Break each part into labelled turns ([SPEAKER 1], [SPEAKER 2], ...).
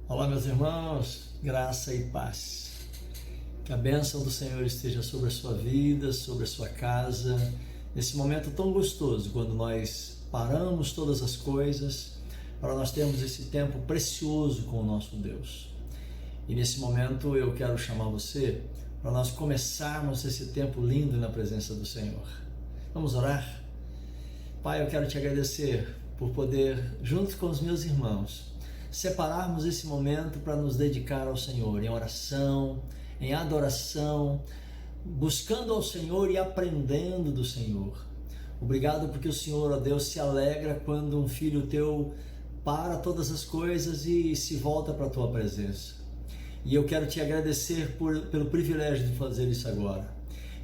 [SPEAKER 1] Olá, meus irmãos, graça e paz. Que a bênção do Senhor esteja sobre a sua vida, sobre a sua casa, nesse momento tão gostoso, quando nós paramos todas as coisas, para nós termos esse tempo precioso com o nosso Deus. E nesse momento eu quero chamar você para nós começarmos esse tempo lindo na presença do Senhor. Vamos orar? Pai, eu quero te agradecer por poder, junto com os meus irmãos, separarmos esse momento para nos dedicar ao Senhor, em oração, em adoração, buscando ao Senhor e aprendendo do Senhor. Obrigado porque o Senhor, ó Deus, se alegra quando um filho teu para todas as coisas e se volta para a tua presença. E eu quero te agradecer pelo privilégio de fazer isso agora.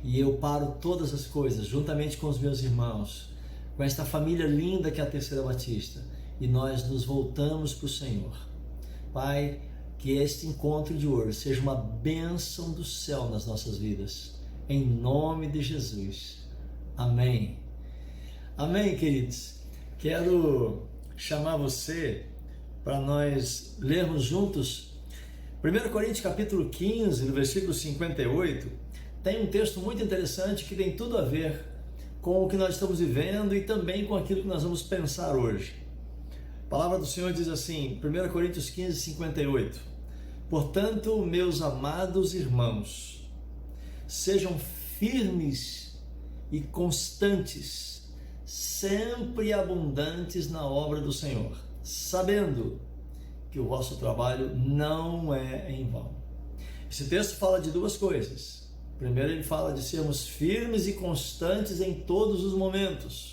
[SPEAKER 1] E eu paro todas as coisas, juntamente com os meus irmãos, com esta família linda que é a Terceira Batista, e nós nos voltamos para o Senhor. Pai, que este encontro de hoje seja uma bênção do céu nas nossas vidas, em nome de Jesus. Amém. Amém, queridos. Quero chamar você para nós lermos juntos 1 Coríntios capítulo 15, no versículo 58, tem um texto muito interessante que tem tudo a ver com o que nós estamos vivendo e também com aquilo que nós vamos pensar hoje. A palavra do Senhor diz assim, 1 Coríntios 15, 58, portanto, meus amados irmãos, sejam firmes e constantes, sempre abundantes na obra do Senhor, sabendo que o vosso trabalho não é em vão. Esse texto fala de duas coisas. Primeiro, ele fala de sermos firmes e constantes em todos os momentos.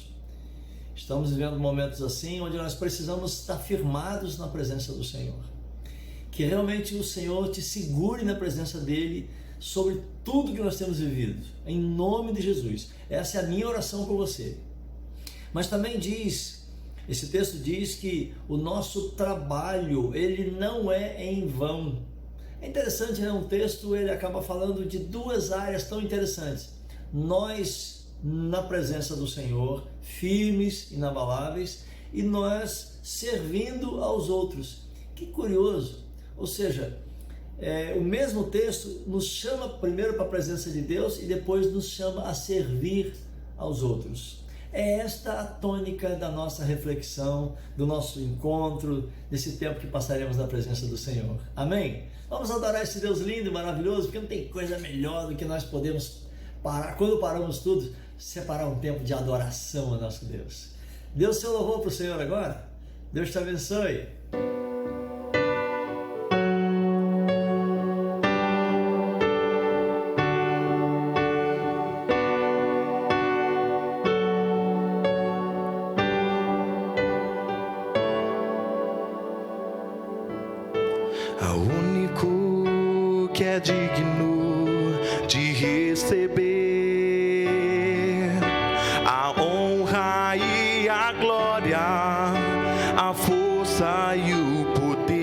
[SPEAKER 1] Estamos vivendo momentos assim, onde nós precisamos estar firmados na presença do Senhor. Que realmente o Senhor te segure na presença dEle sobre tudo que nós temos vivido. Em nome de Jesus. Essa é a minha oração por você. Mas também esse texto diz que o nosso trabalho, ele não é em vão. É interessante, né? Um texto, ele acaba falando de duas áreas tão interessantes. Nós, na presença do Senhor, firmes, inabaláveis, e nós servindo aos outros. Que curioso! Ou seja, o mesmo texto nos chama primeiro para a presença de Deus e depois nos chama a servir aos outros. É esta a tônica da nossa reflexão, do nosso encontro, desse tempo que passaremos na presença do Senhor. Amém? Vamos adorar esse Deus lindo e maravilhoso, porque não tem coisa melhor do que nós podemos parar, quando paramos tudo, separar um tempo de adoração ao nosso Deus. Dê o seu louvor para o Senhor agora. Deus te abençoe.
[SPEAKER 2] Ao único que é digno de receber a honra e a glória, a força e o poder,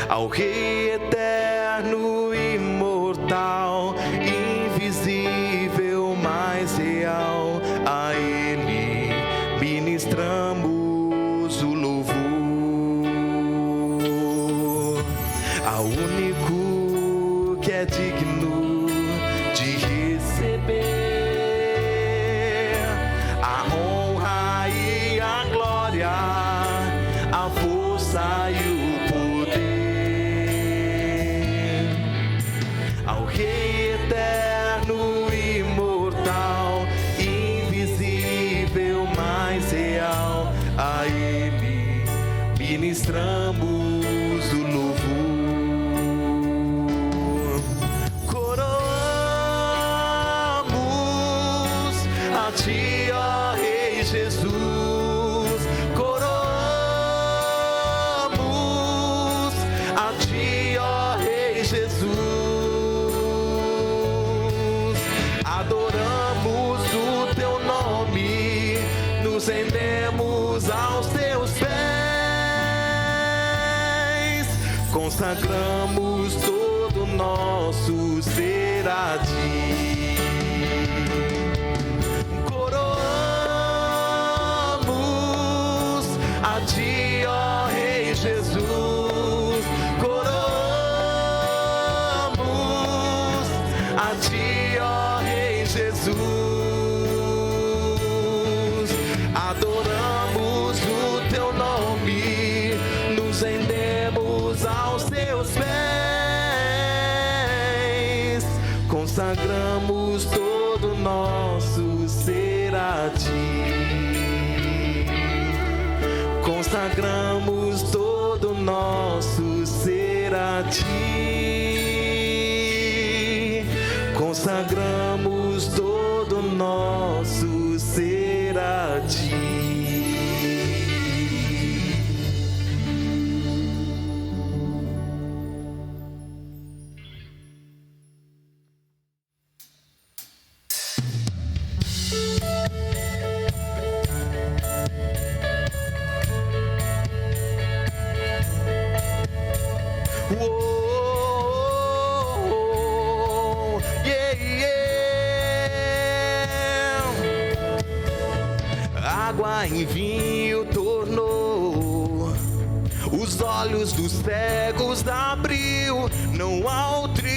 [SPEAKER 2] ao Rei eterno, imortal, invisível, mais real, a Ele ministramos o louvor. Ao único que é digno de receber a honra e a glória, a força e o poder, ao Rei eterno, imortal, invisível, mais real, a Ele ministramos o louvor. Coroamos a Ti, ó Rei Jesus. Coroamos a Ti, ó Rei Jesus. Adoramos o Teu nome, nos rendemos aos Teus pés, consagramos todo o nosso ser a Ti. Coroamos a Ti, ó ti, ó Rei Jesus. Adoramos o teu nome, nos rendemos aos teus pés, consagramos todo nosso ser a ti, consagramos todo nosso ser a ti, consagramos todo nosso ser a ti. Água em vinho tornou, os olhos dos cegos abriu. Não há outro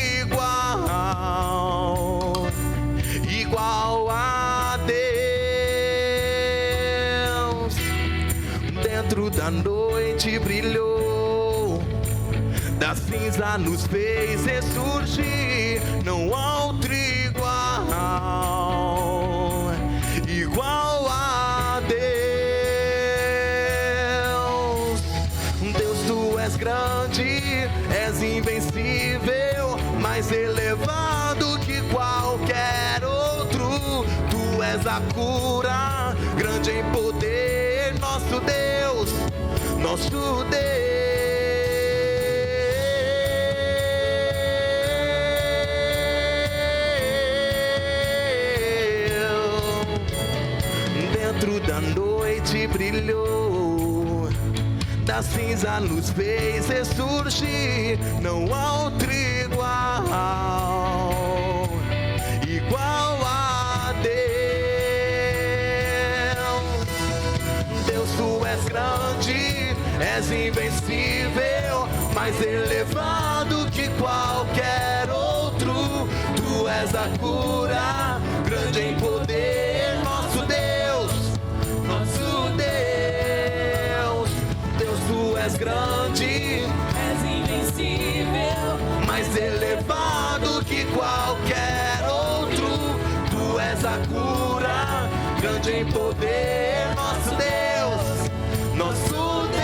[SPEAKER 2] igual a Deus. Dentro da noite brilhou, da cinza nos fez ressurgir. Não há outro igual a Deus. Deus, tu és grande, és invencível, mais elevado que qualquer outro. Tu és a cura, grande em poder, nosso Deus, nosso Deus. Dentro da noite brilhou, da cinza nos fez ressurgir. Não há outro igual a Deus. Deus, tu és grande, és invencível, mais elevado que qualquer outro. Tu és a cura, grande em poder, nosso Deus, nosso Deus. Deus, tu és grande,
[SPEAKER 3] És invencível,
[SPEAKER 2] mais elevado que qualquer outro. Tu és a cura, grande em poder, nosso Deus, nosso Deus.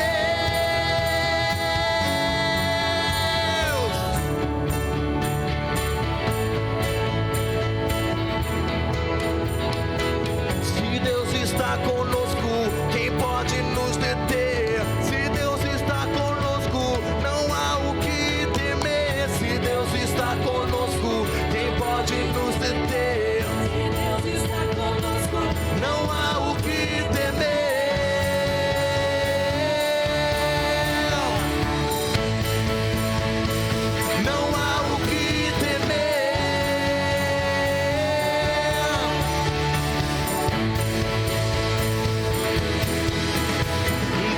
[SPEAKER 2] Se Deus está conosco, quem pode nos deter? Se Deus está conosco, não há o que temer. Se Deus está conosco, quem pode nos deter?
[SPEAKER 3] se Deus está conosco,
[SPEAKER 2] Não há o que temer. Não há o que temer.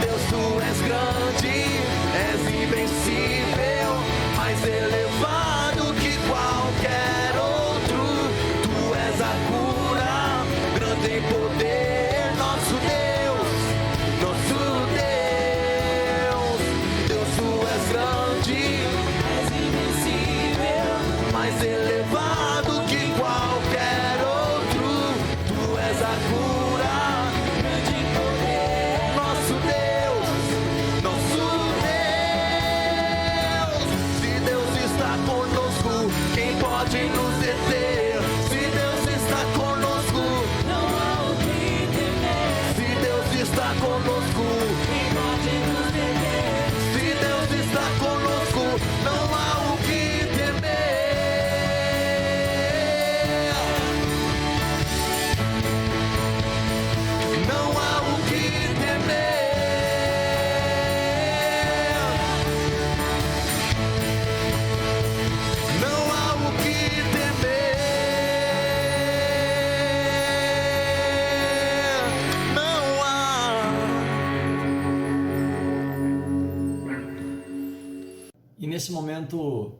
[SPEAKER 2] Deus, tu és grande, és invencível, mais elevado que qualquer outro. Tu és a cura, grande em poder, nosso Deus, nosso Deus. Deus, tu és grande,
[SPEAKER 3] és invencível,
[SPEAKER 2] mais elevado que qualquer outro. Tu és a cura,
[SPEAKER 3] grande em poder,
[SPEAKER 2] nosso Deus, nosso Deus. Se Deus está conosco, quem pode nos deter? Se Deus está conosco,
[SPEAKER 3] não há o que temer.
[SPEAKER 2] se Deus está conosco,
[SPEAKER 3] Quem pode nos deter?
[SPEAKER 2] se Deus está conosco, não há o que temer. Não há o que temer. Não há o que temer. Não há.
[SPEAKER 1] E nesse momento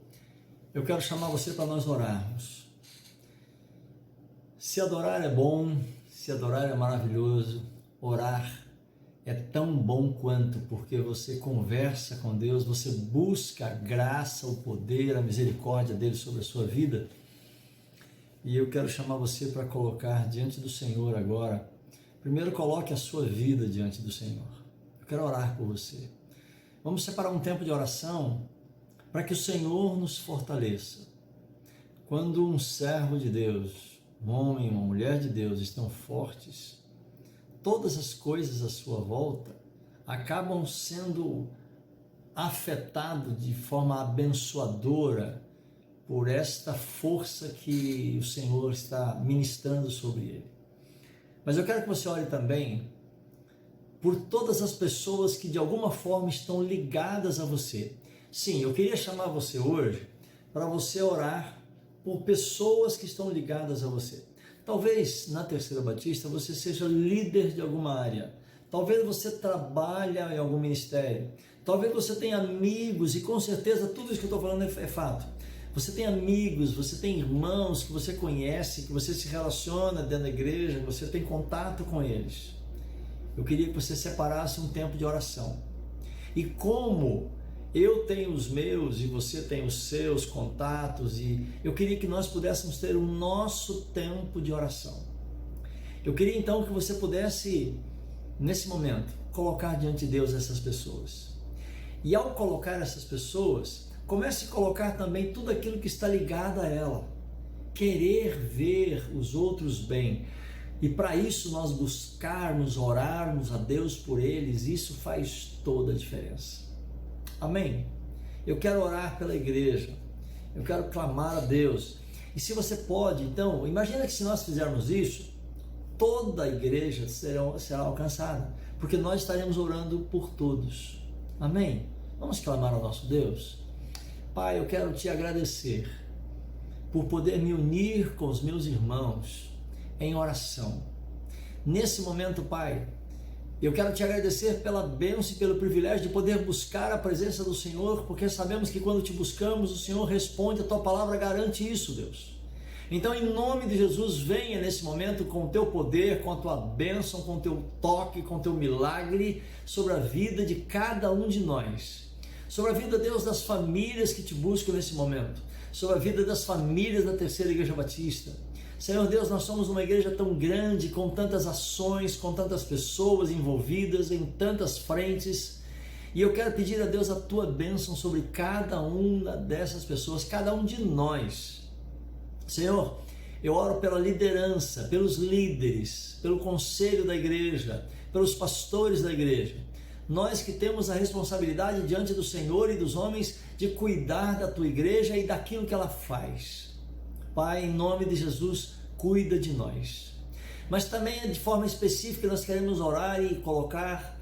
[SPEAKER 1] eu quero chamar você para nós orarmos. Se adorar é bom, se adorar é maravilhoso, orar é tão bom quanto, porque você conversa com Deus, você busca a graça, o poder, a misericórdia dele sobre a sua vida. E eu quero chamar você para colocar diante do Senhor agora. Primeiro, coloque a sua vida diante do Senhor. Eu quero orar por você. Vamos separar um tempo de oração para que o Senhor nos fortaleça. Quando um servo de Deus, um homem, uma mulher de Deus estão fortes, todas as coisas à sua volta acabam sendo afetadas de forma abençoadora por esta força que o Senhor está ministrando sobre ele. Mas eu quero que você ore também por todas as pessoas que de alguma forma estão ligadas a você. Sim, eu queria chamar você hoje para você orar por pessoas que estão ligadas a você. Talvez na Terceira Batista você seja líder de alguma área. Talvez você trabalhe em algum ministério. Talvez você tenha amigos, e com certeza tudo isso que eu estou falando é fato. Você tem amigos, você tem irmãos que você conhece, que você se relaciona dentro da igreja, você tem contato com eles. Eu queria que você separasse um tempo de oração. E como eu tenho os meus e você tem os seus contatos, e eu queria que nós pudéssemos ter o nosso tempo de oração. Eu queria então que você pudesse, nesse momento, colocar diante de Deus essas pessoas. E ao colocar essas pessoas, comece a colocar também tudo aquilo que está ligado a ela. Querer ver os outros bem. E para isso nós buscarmos, orarmos a Deus por eles, isso faz toda a diferença. Amém? Eu quero orar pela igreja. Eu quero clamar a Deus. E se você pode, então, imagina que se nós fizermos isso, toda a igreja será alcançada. Porque nós estaremos orando por todos. Amém? Vamos clamar ao nosso Deus? Pai, eu quero te agradecer por poder me unir com os meus irmãos em oração. Nesse momento, Pai, eu quero te agradecer pela bênção e pelo privilégio de poder buscar a presença do Senhor, porque sabemos que quando te buscamos, o Senhor responde, a tua palavra garante isso, Deus. Então, em nome de Jesus, venha nesse momento com o teu poder, com a tua bênção, com o teu toque, com o teu milagre sobre a vida de cada um de nós. Sobre a vida, Deus, das famílias que te buscam nesse momento. Sobre a vida das famílias da Terceira Igreja Batista. Senhor Deus, nós somos uma igreja tão grande, com tantas ações, com tantas pessoas envolvidas em tantas frentes. E eu quero pedir a Deus a tua bênção sobre cada uma dessas pessoas, cada um de nós. Senhor, eu oro pela liderança, pelos líderes, pelo conselho da igreja, pelos pastores da igreja. Nós que temos a responsabilidade diante do Senhor e dos homens de cuidar da tua igreja e daquilo que ela faz. Pai, em nome de Jesus, cuida de nós. Mas também de forma específica nós queremos orar e colocar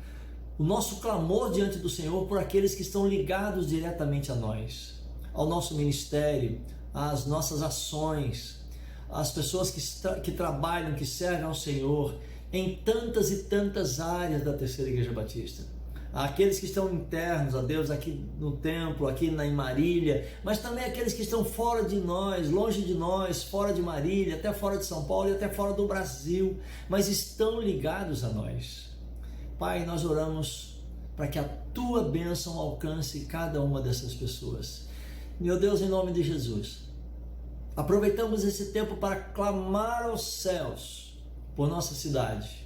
[SPEAKER 1] o nosso clamor diante do Senhor por aqueles que estão ligados diretamente a nós, ao nosso ministério, às nossas ações, às pessoas que trabalham, que servem ao Senhor em tantas e tantas áreas da Terceira Igreja Batista. Aqueles que estão internos a Deus aqui no templo, aqui em Marília, mas também aqueles que estão fora de nós, longe de nós, fora de Marília, até fora de São Paulo e até fora do Brasil, mas estão ligados a nós. Pai, nós oramos para que a tua bênção alcance cada uma dessas pessoas. Meu Deus, em nome de Jesus, aproveitamos esse tempo para clamar aos céus por nossa cidade.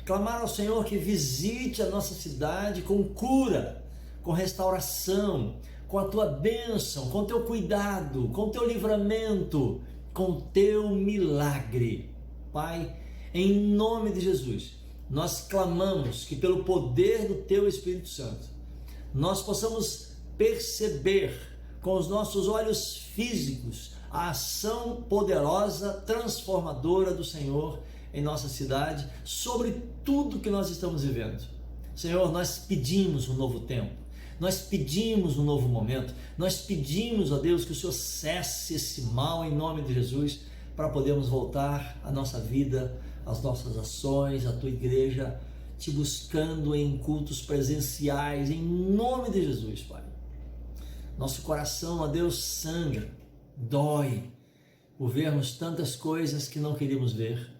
[SPEAKER 1] Clamar ao Senhor que visite a nossa cidade com cura, com restauração, com a tua bênção, com o teu cuidado, com o teu livramento, com o teu milagre. Pai, em nome de Jesus, nós clamamos que pelo poder do teu Espírito Santo, nós possamos perceber com os nossos olhos físicos a ação poderosa, transformadora do Senhor em nossa cidade, sobre tudo que nós estamos vivendo. Senhor, nós pedimos um novo tempo, nós pedimos um novo momento, nós pedimos a Deus que o Senhor cesse esse mal em nome de Jesus, para podermos voltar à nossa vida, às nossas ações, à tua igreja, te buscando em cultos presenciais, em nome de Jesus, Pai. Nosso coração, a Deus, sangra, dói, por vermos tantas coisas que não queríamos ver,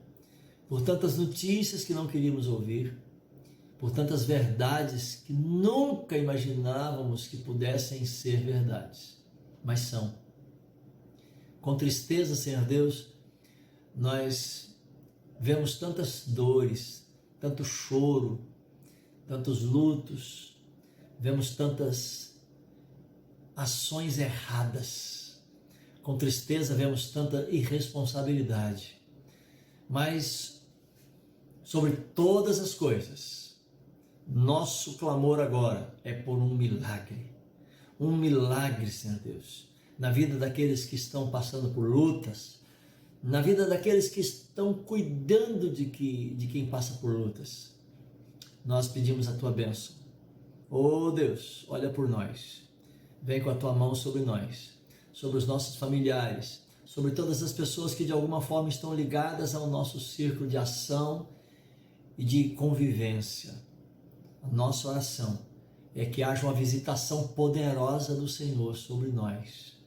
[SPEAKER 1] por tantas notícias que não queríamos ouvir, por tantas verdades que nunca imaginávamos que pudessem ser verdades, mas são. Com tristeza, Senhor Deus, nós vemos tantas dores, tanto choro, tantos lutos, vemos tantas ações erradas. Com tristeza, vemos tanta irresponsabilidade. Mas, sobre todas as coisas, nosso clamor agora é por um milagre. Um milagre, Senhor Deus, na vida daqueles que estão passando por lutas, na vida daqueles que estão cuidando de quem passa por lutas. Nós pedimos a tua bênção. Oh Deus, olha por nós. Vem com a tua mão sobre nós, sobre os nossos familiares, sobre todas as pessoas que de alguma forma estão ligadas ao nosso círculo de ação e de convivência. A nossa oração é que haja uma visitação poderosa do Senhor sobre nós,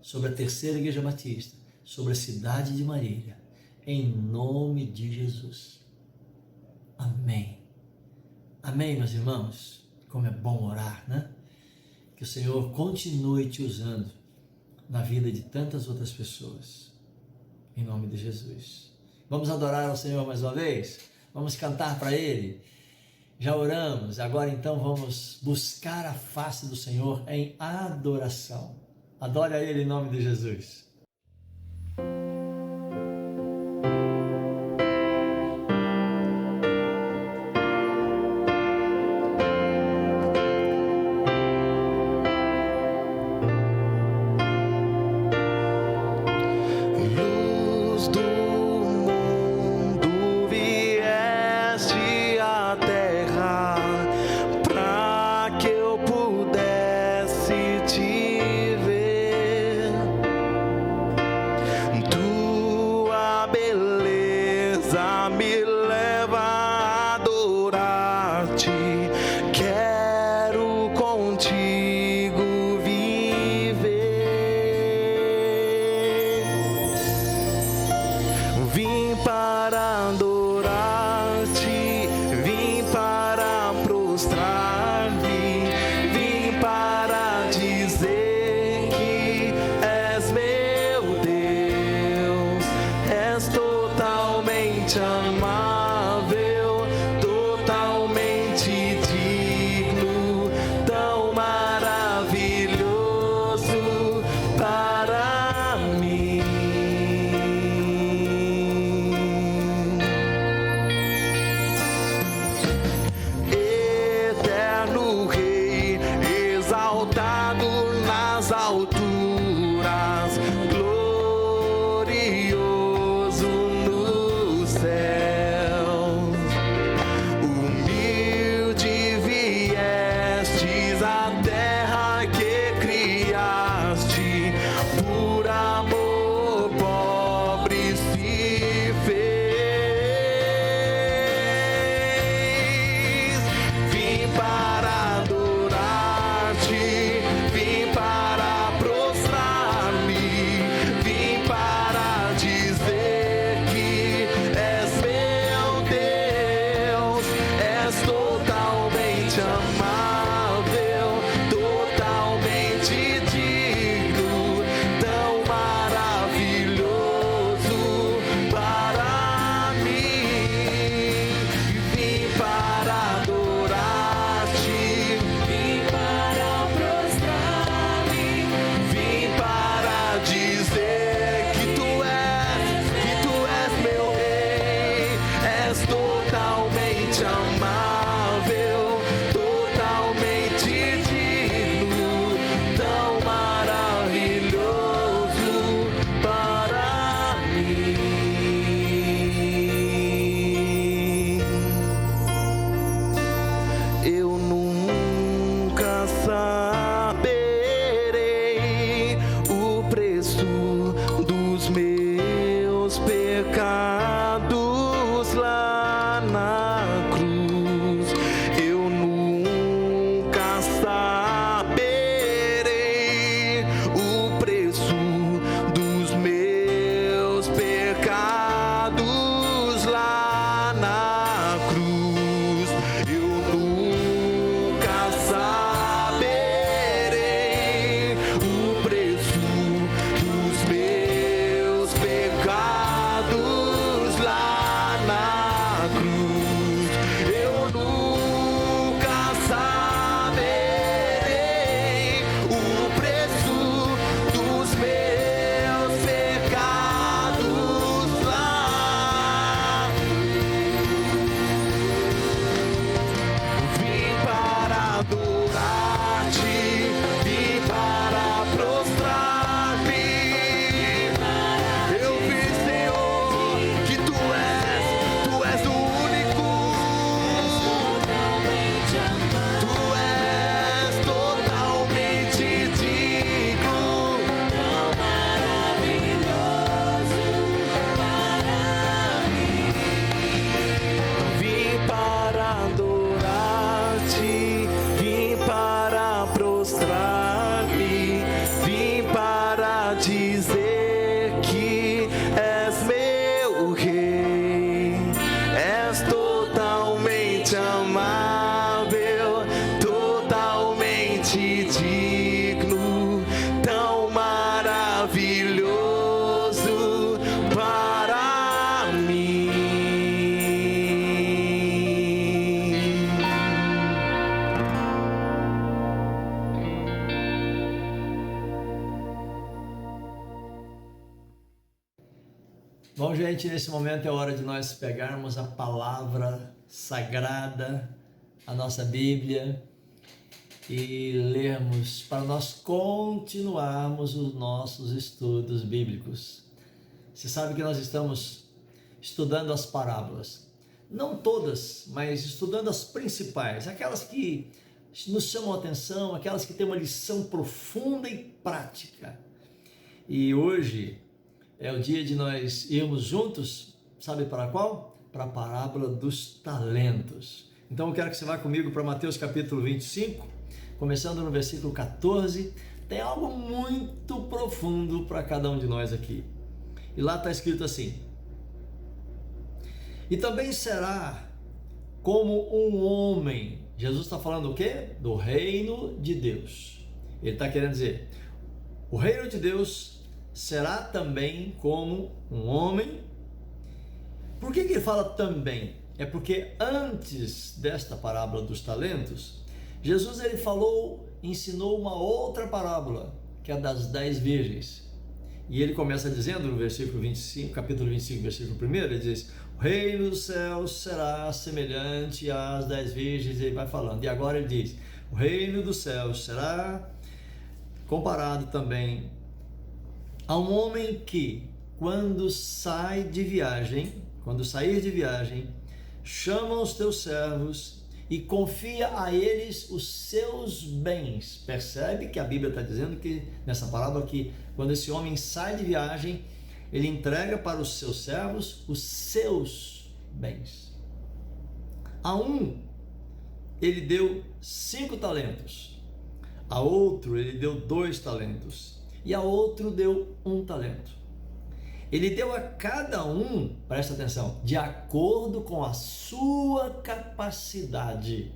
[SPEAKER 1] sobre a Terceira Igreja Batista, sobre a cidade de Marília, em nome de Jesus. Amém. Amém, meus irmãos. Como é bom orar, né? Que o Senhor continue te usando na vida de tantas outras pessoas, em nome de Jesus. Vamos adorar ao Senhor mais uma vez? Vamos cantar para Ele? Já oramos, agora então vamos buscar a face do Senhor em adoração. Adore a Ele em nome de Jesus.
[SPEAKER 2] Luz do mundo, vieste à terra pra que eu pudesse te ver. Tua beleza me leva a adorar-te. Quero contigo viver. Vim para adorar-te, vim para prostrar-me, vim para dizer que és meu Deus, és totalmente amável, totalmente digno, tão maravilhoso para mim. Eterno Rei, exaltado nas alturas, glorioso nos céus. Humilde viestes à terra que criaste, por amor pobre se fez. Vim para adorar-te, vim para prostrar-me, vim para dizer que és meu Deus, és totalmente amável, totalmente digno, tão maravilhoso para mim. Vim para adorar-te,
[SPEAKER 3] Vim para prostrar-me,
[SPEAKER 2] vim para dizer que tu és meu rei, és totalmente amável, totalmente digno, tão maravilhoso para mim. Eu nunca saberei o preço dos meus pecados lá na cruz.
[SPEAKER 1] gente, nesse momento é hora de nós pegarmos a palavra sagrada, a nossa Bíblia, e lermos para nós continuarmos os nossos estudos bíblicos. Você sabe que nós estamos estudando as parábolas. Não todas, mas estudando as principais, aquelas que nos chamam a atenção, aquelas que têm uma lição profunda e prática. E hoje é o dia de nós irmos juntos, sabe para qual? Para a parábola dos talentos. Então eu quero que você vá comigo para Mateus capítulo 25, começando no versículo 14. Tem algo muito profundo para cada um de nós aqui. E lá está escrito assim: e também será como um homem. Jesus está falando o quê? Do reino de Deus. Ele está querendo dizer, o reino de Deus será também como um homem. Por que ele fala também? É porque antes desta parábola dos talentos, Jesus ele ensinou uma outra parábola, que é a das 10 virgens. E ele começa dizendo no versículo 25, capítulo 25, versículo 1, ele diz: o reino dos céus será semelhante às 10 virgens, e ele vai falando. E agora ele diz: o reino dos céus será comparado também a um homem que, quando sair de viagem, chama os teus servos e confia a eles os seus bens. Percebe que a Bíblia está dizendo que nessa parábola que quando esse homem sai de viagem, ele entrega para os seus servos os seus bens. A um ele deu 5 talentos, a outro ele deu 2 talentos e a outro deu 1 talento. Ele deu a cada um, presta atenção, de acordo com a sua capacidade.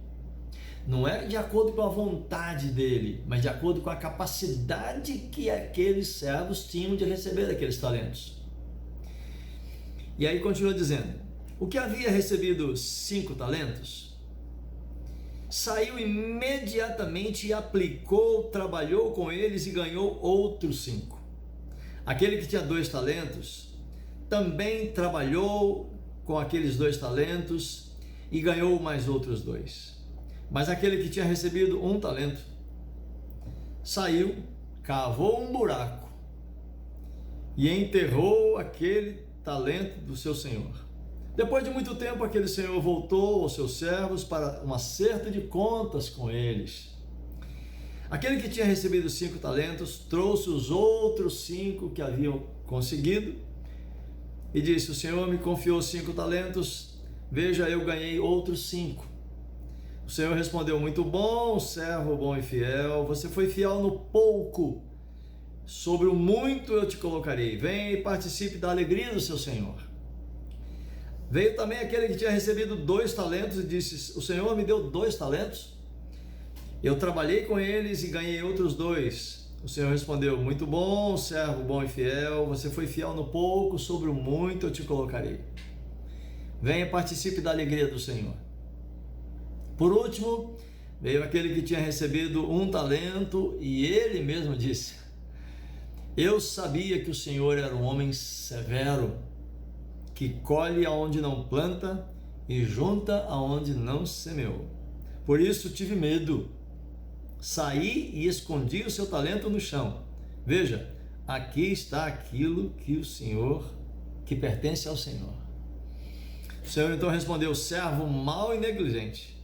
[SPEAKER 1] Não é de acordo com a vontade dele, mas de acordo com a capacidade que aqueles servos tinham de receber aqueles talentos. E aí continua dizendo: o que havia recebido 5 talentos, saiu imediatamente e aplicou, trabalhou com eles e ganhou outros 5. Aquele que tinha 2 talentos também trabalhou com aqueles 2 talentos e ganhou mais outros 2. Mas aquele que tinha recebido 1 talento saiu, cavou um buraco e enterrou aquele talento do seu senhor. Depois de muito tempo, aquele senhor voltou aos seus servos para um acerto de contas com eles. Aquele que tinha recebido 5 talentos trouxe os outros 5 que haviam conseguido e disse: o Senhor me confiou 5 talentos, veja, eu ganhei outros 5. O Senhor respondeu: muito bom, servo bom e fiel, você foi fiel no pouco, sobre o muito eu te colocarei, venha e participe da alegria do seu Senhor. Veio também aquele que tinha recebido 2 talentos e disse: o Senhor me deu 2 talentos, eu trabalhei com eles e ganhei outros 2. O Senhor respondeu: muito bom, servo bom e fiel, você foi fiel no pouco, sobre o muito eu te colocarei. Venha e participe da alegria do Senhor. Por último, veio aquele que tinha recebido 1 talento e ele mesmo disse: eu sabia que o Senhor era um homem severo, que colhe aonde não planta e junta aonde não semeou. Por isso tive medo. Saí e escondi o seu talento no chão. Veja, aqui está aquilo que pertence ao Senhor. O Senhor então respondeu: servo mau e negligente.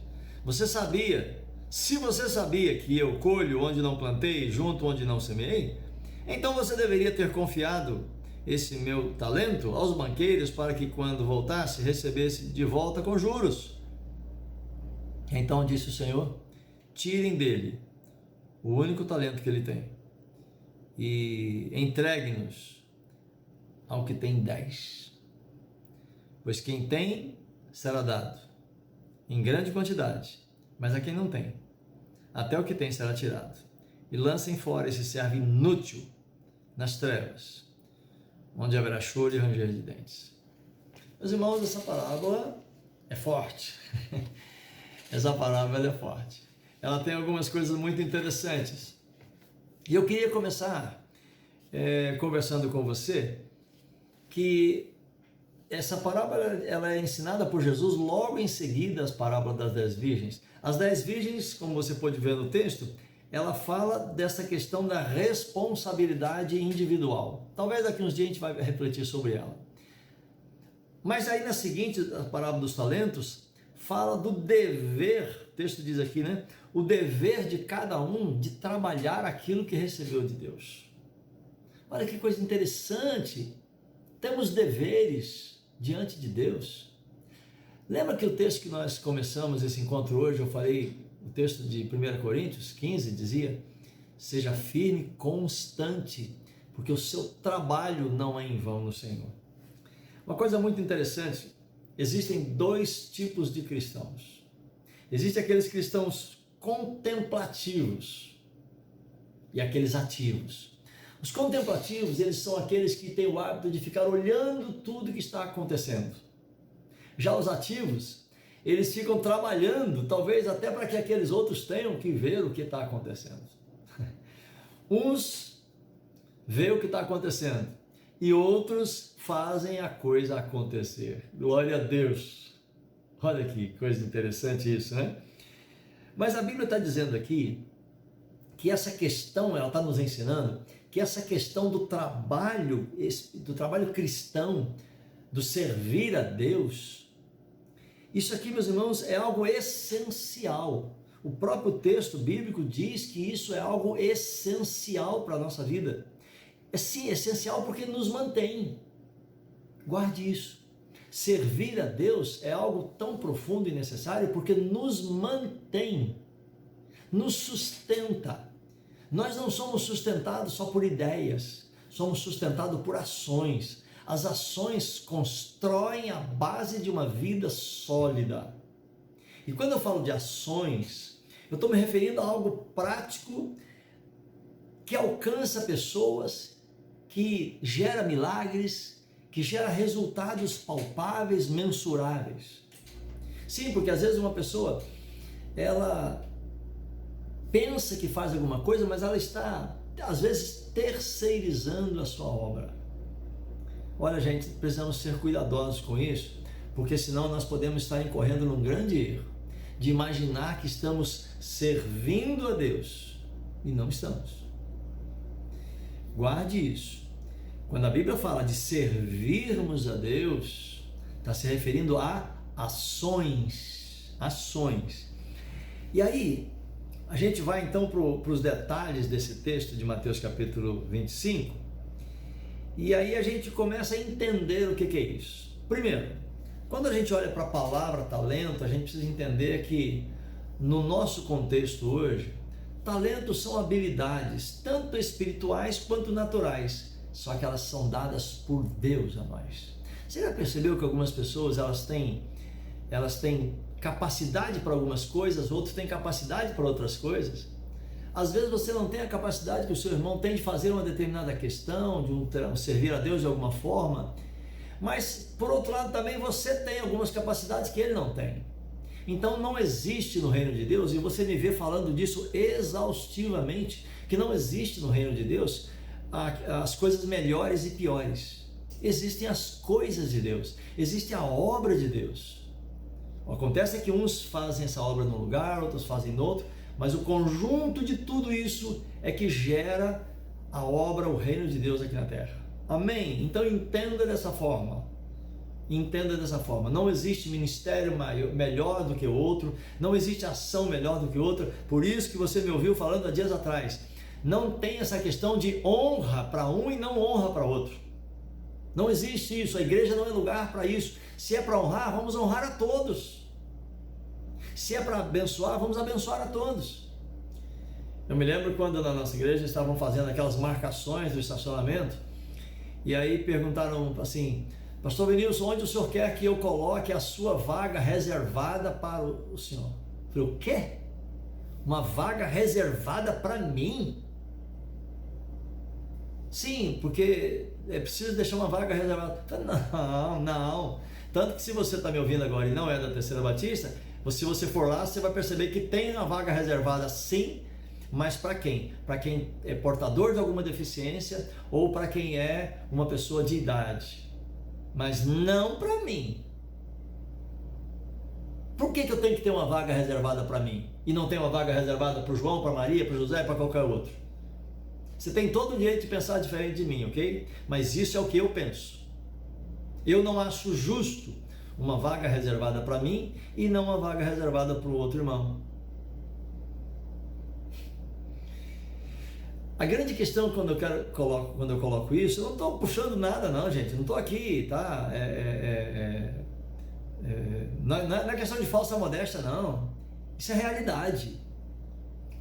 [SPEAKER 1] Se você sabia que eu colho onde não plantei, junto onde não semeei, então você deveria ter confiado esse meu talento aos banqueiros para que quando voltasse recebesse de volta com juros. Então disse o Senhor: tirem dele o único talento que ele tem e entregue-nos ao que tem 10. Pois quem tem será dado em grande quantidade, mas a quem não tem, até o que tem será tirado. E lancem fora esse servo inútil nas trevas, onde haverá choro e ranger de dentes. Meus irmãos, essa parábola é forte. Essa parábola é forte. Ela tem algumas coisas muito interessantes. E eu queria começar conversando com você que essa parábola ela é ensinada por Jesus logo em seguida às parábolas das 10 virgens. As 10 virgens, como você pode ver no texto, ela fala dessa questão da responsabilidade individual. Talvez daqui uns dias a gente vai refletir sobre ela. Mas aí na seguinte, a parábola dos talentos, fala do dever, o texto diz aqui, né? O dever de cada um de trabalhar aquilo que recebeu de Deus. Olha que coisa interessante, temos deveres diante de Deus. Lembra que o texto que nós começamos esse encontro hoje, eu falei, o texto de 1 Coríntios 15 dizia, seja firme, constante, porque o seu trabalho não é em vão no Senhor. Uma coisa muito interessante, existem 2 tipos de cristãos. Existem aqueles cristãos contemplativos e aqueles ativos. Os contemplativos, eles são aqueles que têm o hábito de ficar olhando tudo que está acontecendo. Já os ativos, eles ficam trabalhando, talvez até para que aqueles outros tenham que ver o que está acontecendo. Uns veem o que está acontecendo e outros fazem a coisa acontecer. Glória a Deus! Olha que coisa interessante isso, né? Mas a Bíblia está dizendo aqui que essa questão, ela está nos ensinando que essa questão do trabalho cristão, do servir a Deus, isso aqui, meus irmãos, é algo essencial. O próprio texto bíblico diz que isso é algo essencial para a nossa vida. É sim, essencial porque nos mantém. Guarde isso. Servir a Deus é algo tão profundo e necessário porque nos mantém, nos sustenta. Nós não somos sustentados só por ideias, somos sustentados por ações. As ações constroem a base de uma vida sólida. E quando eu falo de ações, eu estou me referindo a algo prático que alcança pessoas, que gera milagres, que gera resultados palpáveis, mensuráveis. Sim, porque às vezes uma pessoa, ela pensa que faz alguma coisa, mas ela está, às vezes, terceirizando a sua obra. Olha, gente, precisamos ser cuidadosos com isso, porque senão nós podemos estar incorrendo num grande erro, de imaginar que estamos servindo a Deus, e não estamos. Guarde isso. Quando a Bíblia fala de servirmos a Deus, está se referindo a ações. E aí, a gente vai então para os detalhes desse texto de Mateus capítulo 25, e aí a gente começa a entender o que é isso. Primeiro, quando a gente olha para a palavra talento, a gente precisa entender que no nosso contexto hoje, talentos são habilidades, tanto espirituais quanto naturais, só que elas são dadas por Deus a nós. Você já percebeu que algumas pessoas elas têm capacidade para algumas coisas, outros têm capacidade para outras coisas? Às vezes você não tem a capacidade que o seu irmão tem de fazer uma determinada questão, de servir a Deus de alguma forma, mas por outro lado também você tem algumas capacidades que ele não tem. Então não existe no reino de Deus, e você me vê falando disso exaustivamente, que não existe no reino de Deus as coisas melhores e piores. Existem as coisas de Deus, existe a obra de Deus. Acontece que uns fazem essa obra num lugar, outros fazem no outro, mas o conjunto de tudo isso é que gera a obra, o reino de Deus aqui na terra. Amém? Então entenda dessa forma. Entenda dessa forma. Não existe ministério melhor do que o outro, não existe ação melhor do que outra. Por isso que você me ouviu falando há dias atrás. Não tem essa questão de honra para um e não honra para outro. Não existe isso. A igreja não é lugar para isso. Se é para honrar, vamos honrar a todos. Se é para abençoar, vamos abençoar a todos. Eu me lembro quando na nossa igreja estavam fazendo aquelas marcações do estacionamento, e aí perguntaram assim: Pastor Venilson, onde o senhor quer que eu coloque a sua vaga reservada para o senhor? Eu falei: o quê? Uma vaga reservada para mim? Sim, porque é preciso deixar uma vaga reservada. Eu falei: não. Tanto que se você está me ouvindo agora e não é da Terceira Batista, se você for lá, você vai perceber que tem uma vaga reservada sim, mas para quem? Para quem é portador de alguma deficiência ou para quem é uma pessoa de idade. mas não para mim. Por que eu tenho que ter uma vaga reservada para mim e não tem uma vaga reservada para o João, para Maria, para o José, para qualquer outro? Você tem todo o direito de pensar diferente de mim, ok? Mas isso é o que eu penso. Eu não acho justo uma vaga reservada para mim e não uma vaga reservada para o outro irmão. A grande questão quando eu coloco isso, eu não estou puxando nada não, gente, não estou aqui, tá? Não é questão de falsa modéstia, não. Isso é realidade.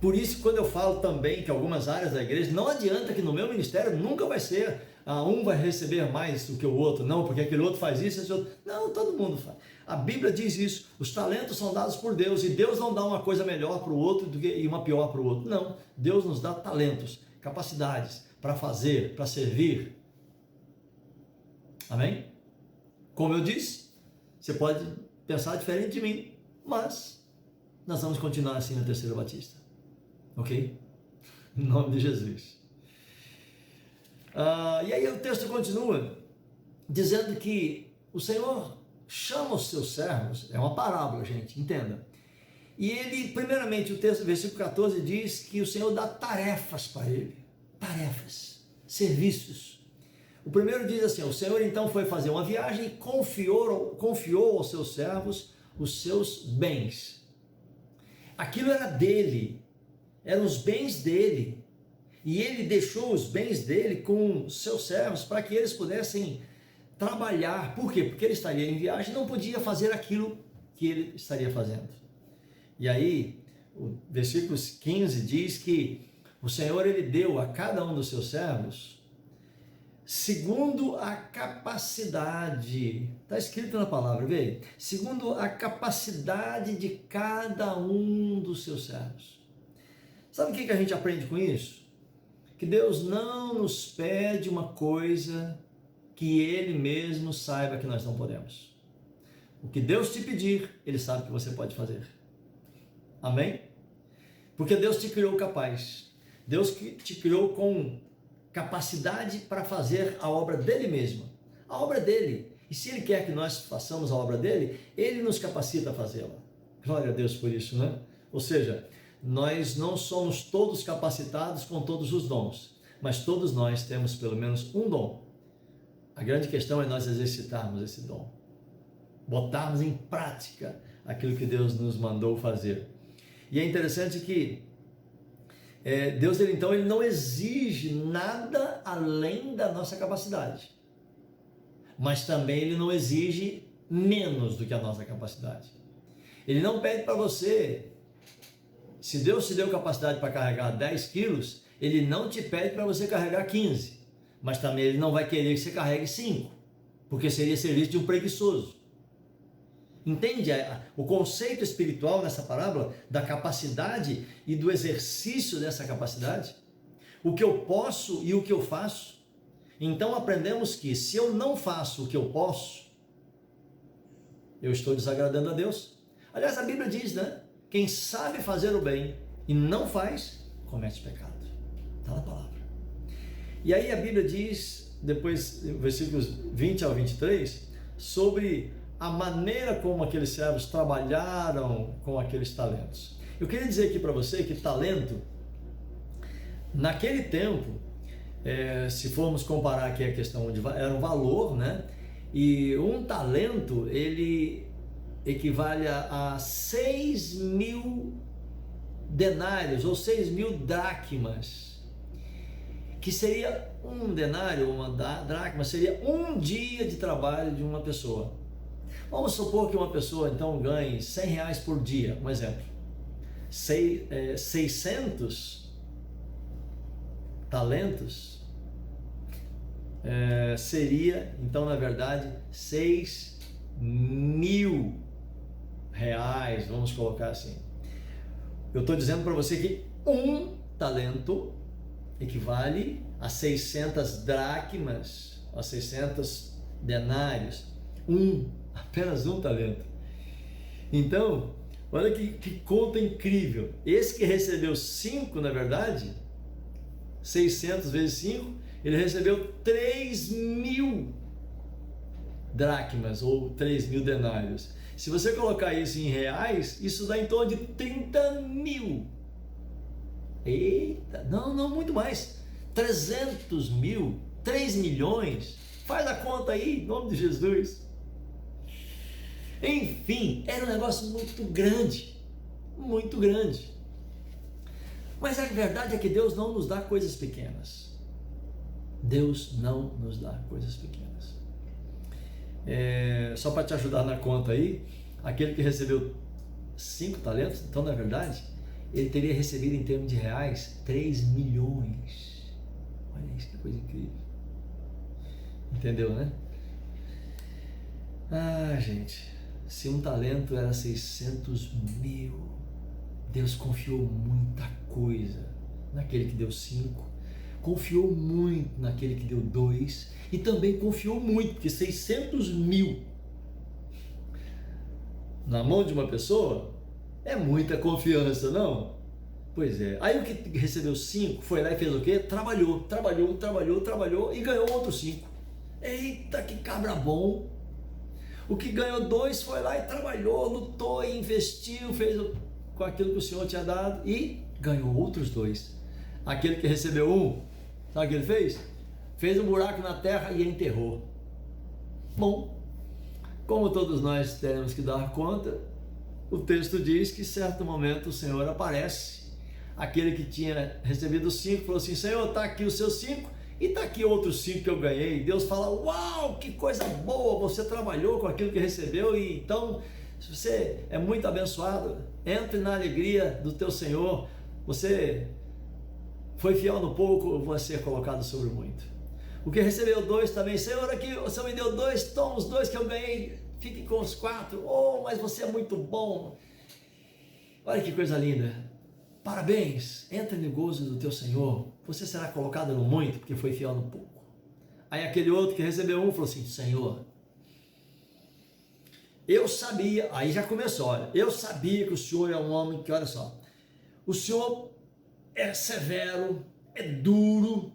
[SPEAKER 1] Por isso, quando eu falo também que algumas áreas da igreja, não adianta que no meu ministério nunca vai ser, um vai receber mais do que o outro, não, porque aquele outro faz isso, esse outro. Não, todo mundo faz. A Bíblia diz isso, os talentos são dados por Deus, e Deus não dá uma coisa melhor para o outro e uma pior para o outro. Não, Deus nos dá talentos, capacidades para fazer, para servir. Amém? Como eu disse, você pode pensar diferente de mim, mas nós vamos continuar assim na Terceira Batista. Ok? Em nome de Jesus. E aí o texto continua dizendo que o Senhor chama os seus servos, é uma parábola, gente, entenda. E ele, primeiramente, o texto, versículo 14, diz que o Senhor dá tarefas para ele. Tarefas, serviços. O primeiro diz assim, o Senhor então foi fazer uma viagem e confiou aos seus servos os seus bens. Aquilo era dele, eram os bens dele. E ele deixou os bens dele com seus servos para que eles pudessem trabalhar. Por quê? Porque ele estaria em viagem e não podia fazer aquilo que ele estaria fazendo. E aí, o versículo 15 diz que o Senhor ele deu a cada um dos seus servos segundo a capacidade, está escrito na palavra, vê? Segundo a capacidade de cada um dos seus servos. Sabe o que a gente aprende com isso? Que Deus não nos pede uma coisa que Ele mesmo saiba que nós não podemos. O que Deus te pedir, Ele sabe que você pode fazer. Amém? Porque Deus te criou capaz. Deus te criou com capacidade para fazer a obra dele mesmo. A obra dele. E se Ele quer que nós façamos a obra dele, Ele nos capacita a fazê-la. Glória a Deus por isso, né? Ou seja, nós não somos todos capacitados com todos os dons, mas todos nós temos pelo menos um dom. A grande questão é nós exercitarmos esse dom. Botarmos em prática aquilo que Deus nos mandou fazer. E é interessante que Deus ele não exige nada além da nossa capacidade, mas também Ele não exige menos do que a nossa capacidade. Ele não pede para você, se Deus te deu capacidade para carregar 10 quilos, Ele não te pede para você carregar 15, mas também Ele não vai querer que você carregue 5, porque seria serviço de um preguiçoso. Entende o conceito espiritual nessa parábola da capacidade e do exercício dessa capacidade? O que eu posso e o que eu faço? Então aprendemos que se eu não faço o que eu posso, eu estou desagradando a Deus. Aliás, a Bíblia diz, né? Quem sabe fazer o bem e não faz, comete pecado. Está na palavra. E aí a Bíblia diz, depois, versículos 20 ao 23, sobre a maneira como aqueles servos trabalharam com aqueles talentos. Eu queria dizer aqui para você que talento, naquele tempo, se formos comparar aqui a questão de era um valor, né? E um talento, ele equivale a 6.000 denários ou 6.000 dracmas, que seria um denário, uma dracma, seria um dia de trabalho de uma pessoa. Vamos supor que uma pessoa então ganhe R$100 por dia, um exemplo. 600 talentos seria, então, na verdade, R$6.000, vamos colocar assim. Eu estou dizendo para você que um talento equivale a 600 dracmas, a 600 denários. Apenas um talento. Então, olha que conta incrível. Esse que recebeu 5, na verdade, 600 vezes 5, ele recebeu 3.000 dracmas ou 3.000 denários. Se você colocar isso em reais, isso dá em torno de 30 mil. Eita, não, muito mais. 300 mil, 3 milhões. Faz a conta aí, em nome de Jesus. Enfim, era um negócio muito grande. Muito grande. Mas a verdade é que Deus não nos dá coisas pequenas. Deus não nos dá coisas pequenas. Só para te ajudar na conta aí, aquele que recebeu 5 talentos, então na verdade, ele teria recebido em termos de reais 3 milhões. Olha isso, que coisa incrível. Entendeu, né? Ah, gente, se um talento era 600 mil, Deus confiou muita coisa naquele que deu 5, confiou muito naquele que deu 2 e também confiou muito, porque 600 mil na mão de uma pessoa é muita confiança, não? Pois é. Aí o que recebeu 5 foi lá e fez o quê? Trabalhou e ganhou outros 5. Eita, que cabra bom! O que ganhou 2 foi lá e trabalhou, lutou, investiu, fez com aquilo que o Senhor tinha dado e ganhou outros 2. Aquele que recebeu 1, sabe o que ele fez? Fez um buraco na terra e enterrou. Bom, como todos nós teremos que dar conta, o texto diz que em certo momento o Senhor aparece. Aquele que tinha recebido 5 falou assim: Senhor, está aqui os seus 5 e está aqui outros 5 que eu ganhei. Deus fala: uau, que coisa boa, você trabalhou com aquilo que recebeu e então, se você é muito abençoado, entre na alegria do teu Senhor. Você foi fiel no pouco, vai ser colocado sobre muito. O que recebeu 2 também: Senhor, aqui o Senhor me deu 2, toma os 2 que eu ganhei, fique com os 4. Oh, mas você é muito bom. Olha que coisa linda. Parabéns, entre no gozo do teu Senhor, você será colocado no muito, porque foi fiel no pouco. Aí aquele outro que recebeu 1 falou assim: Senhor, eu sabia, aí já começou, olha, eu sabia que o Senhor é um homem que, olha só, o Senhor é severo, é duro.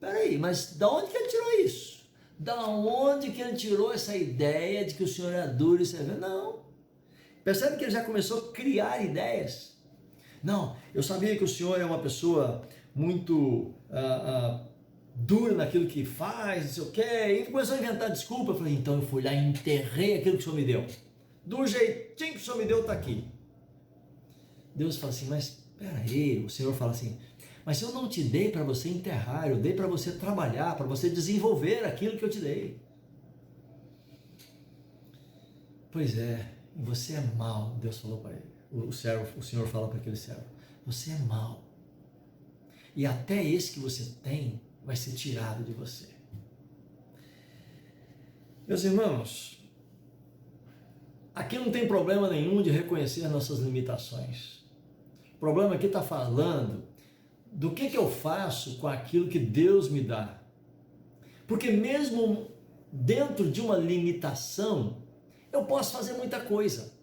[SPEAKER 1] Peraí, mas da onde que ele tirou isso? Da onde que ele tirou essa ideia de que o Senhor é duro e severo? Não, percebe que ele já começou a criar ideias. Não, eu sabia que o Senhor é uma pessoa muito dura naquilo que faz, não sei o que, e começou a inventar desculpa. Eu falei: então eu fui lá e enterrei aquilo que o Senhor me deu. Do jeitinho que o Senhor me deu, está aqui. Deus fala assim: mas peraí, o Senhor fala assim: mas eu não te dei para você enterrar, eu dei para você trabalhar, para você desenvolver aquilo que eu te dei. Pois é, você é mau, Deus falou para ele. O Senhor fala para aquele servo: você é mau, e até esse que você tem vai ser tirado de você. Meus irmãos, aqui não tem problema nenhum de reconhecer nossas limitações. O problema aqui está falando do que eu faço com aquilo que Deus me dá. Porque mesmo dentro de uma limitação, eu posso fazer muita coisa.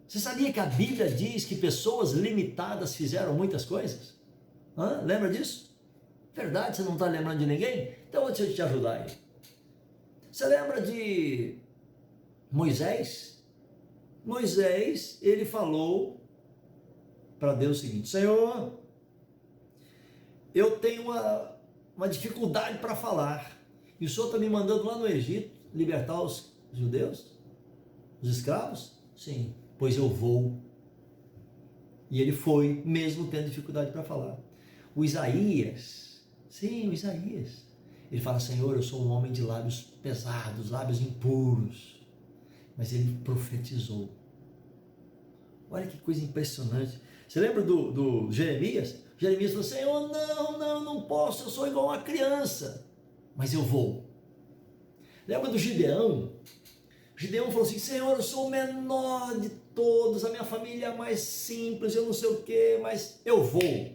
[SPEAKER 1] Você sabia que a Bíblia diz que pessoas limitadas fizeram muitas coisas? Lembra disso? Verdade, você não está lembrando de ninguém? Então deixa eu te ajudar aí. Você lembra de Moisés? Moisés, ele falou para Deus o seguinte: Senhor, eu tenho uma dificuldade para falar, e o Senhor está me mandando lá no Egito libertar os judeus, os escravos? Sim. Pois eu vou. E ele foi, mesmo tendo dificuldade para falar. O Isaías, ele fala: Senhor, eu sou um homem de lábios pesados, lábios impuros. Mas ele profetizou. Olha que coisa impressionante. Você lembra do Jeremias? Jeremias falou: Senhor, não posso, eu sou igual uma criança, mas eu vou. Lembra do Gideão? Gideão falou assim: Senhor, eu sou o menor de todos, a minha família é mais simples, eu não sei o que, mas eu vou.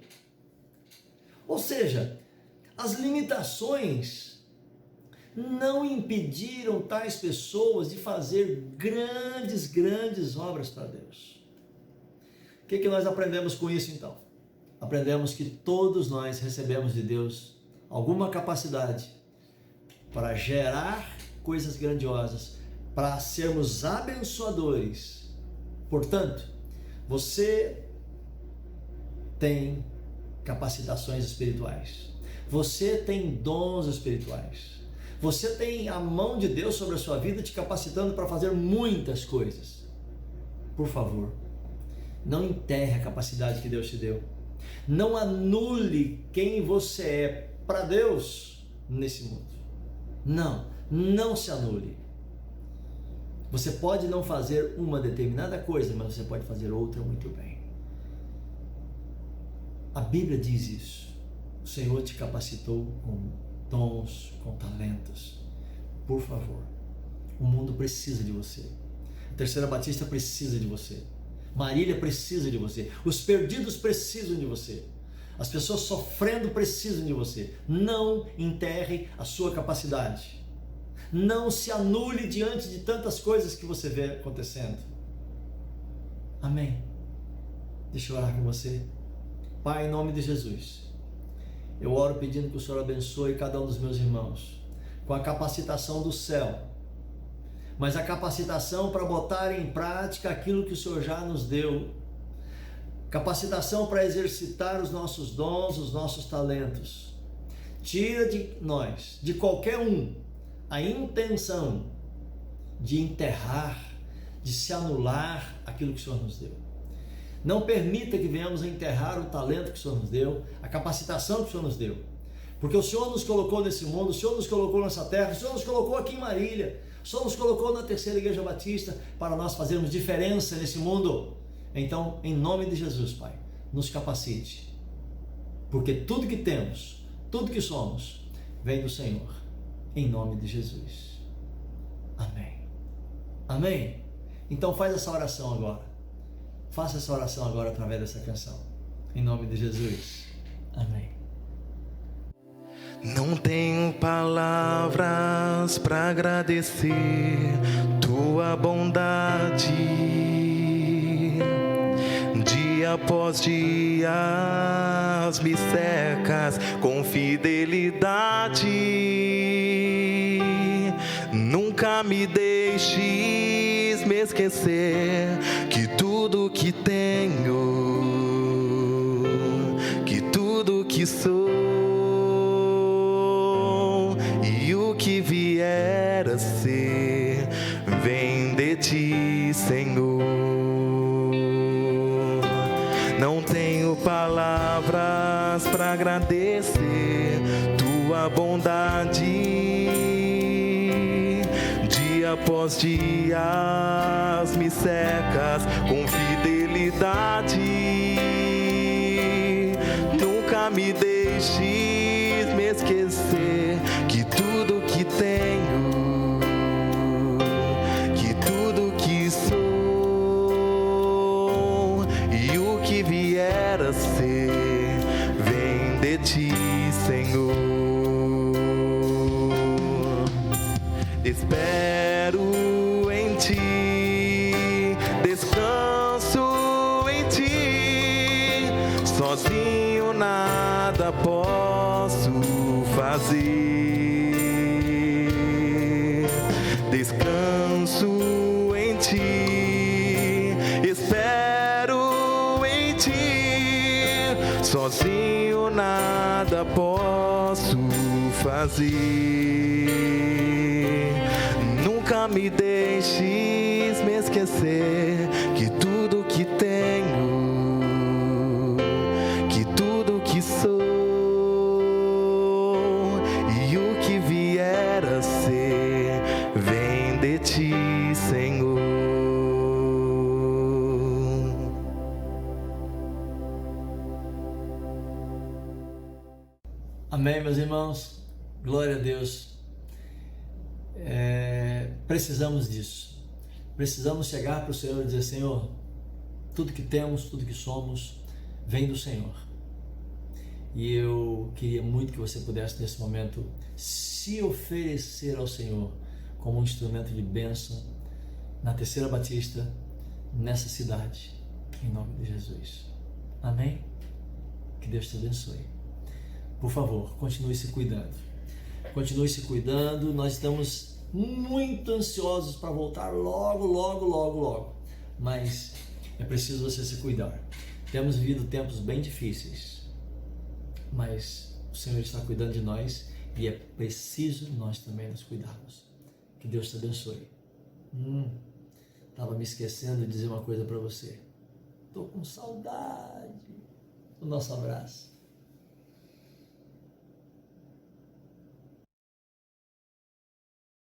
[SPEAKER 1] Ou seja, as limitações não impediram tais pessoas de fazer grandes obras para Deus. O que nós aprendemos com isso então? Aprendemos que todos nós recebemos de Deus alguma capacidade para gerar coisas grandiosas, para sermos abençoadores. Portanto, você tem capacitações espirituais, você tem dons espirituais, você tem a mão de Deus sobre a sua vida te capacitando para fazer muitas coisas. Por favor, não enterre a capacidade que Deus te deu. Não anule quem você é para Deus nesse mundo. Não se anule. Você pode não fazer uma determinada coisa, mas você pode fazer outra muito bem. A Bíblia diz isso. O Senhor te capacitou com dons, com talentos. Por favor, o mundo precisa de você. A Terceira Batista precisa de você. Marília precisa de você. Os perdidos precisam de você. As pessoas sofrendo precisam de você. Não enterre a sua capacidade. Não se anule diante de tantas coisas que você vê acontecendo. Amém. Deixa eu orar com você. Pai, em nome de Jesus, eu oro pedindo que o Senhor abençoe cada um dos meus irmãos com a capacitação do céu, mas a capacitação para botar em prática aquilo que o Senhor já nos deu, capacitação para exercitar os nossos dons, os nossos talentos. Tira de nós, de qualquer um, a intenção de enterrar, de se anular aquilo que o Senhor nos deu. Não permita que venhamos a enterrar o talento que o Senhor nos deu, a capacitação que o Senhor nos deu. Porque o Senhor nos colocou nesse mundo, o Senhor nos colocou nessa terra, o Senhor nos colocou aqui em Marília, o Senhor nos colocou na Terceira Igreja Batista para nós fazermos diferença nesse mundo. Então, em nome de Jesus, Pai, nos capacite. Porque tudo que temos, tudo que somos, vem do Senhor. Em nome de Jesus. Amém. Amém? Então faz essa oração agora. Faça essa oração agora através dessa canção. Em nome de Jesus. Amém.
[SPEAKER 2] Não tenho palavras para agradecer tua bondade. Dia após dia me cercas com fidelidade. Nunca me deixes me esquecer que tudo que tenho, que tudo que sou e o que vier a ser, vem de ti, Senhor. Não tenho palavras para agradecer tua bondade. Dia após dia me cercas com fidelidade. Nunca me deixes me esquecer que tudo que tenho, que tudo que sou e o que vier a ser, vem de ti, Senhor. Espero em ti, descanso em ti, sozinho nada posso fazer. Descanso em ti, espero em ti, sozinho nada posso fazer. Nunca me deixes me esquecer que tudo que tenho, que tudo que sou e o que vier a ser, vem de ti, Senhor.
[SPEAKER 1] Amém, meus irmãos. Glória a Deus. Precisamos disso. Precisamos chegar para o Senhor e dizer: Senhor, tudo que temos, tudo que somos, vem do Senhor. E eu queria muito que você pudesse, nesse momento, se oferecer ao Senhor como um instrumento de bênção na Terceira Batista, nessa cidade, em nome de Jesus. Amém? Que Deus te abençoe. Por favor, continue se cuidando. Continue se cuidando. Nós estamos muito ansiosos para voltar logo, logo, logo, logo. Mas é preciso você se cuidar. Temos vivido tempos bem difíceis, mas o Senhor está cuidando de nós e é preciso nós também nos cuidarmos. Que Deus te abençoe. Estava me esquecendo de dizer uma coisa para você. Estou com saudade do nosso abraço.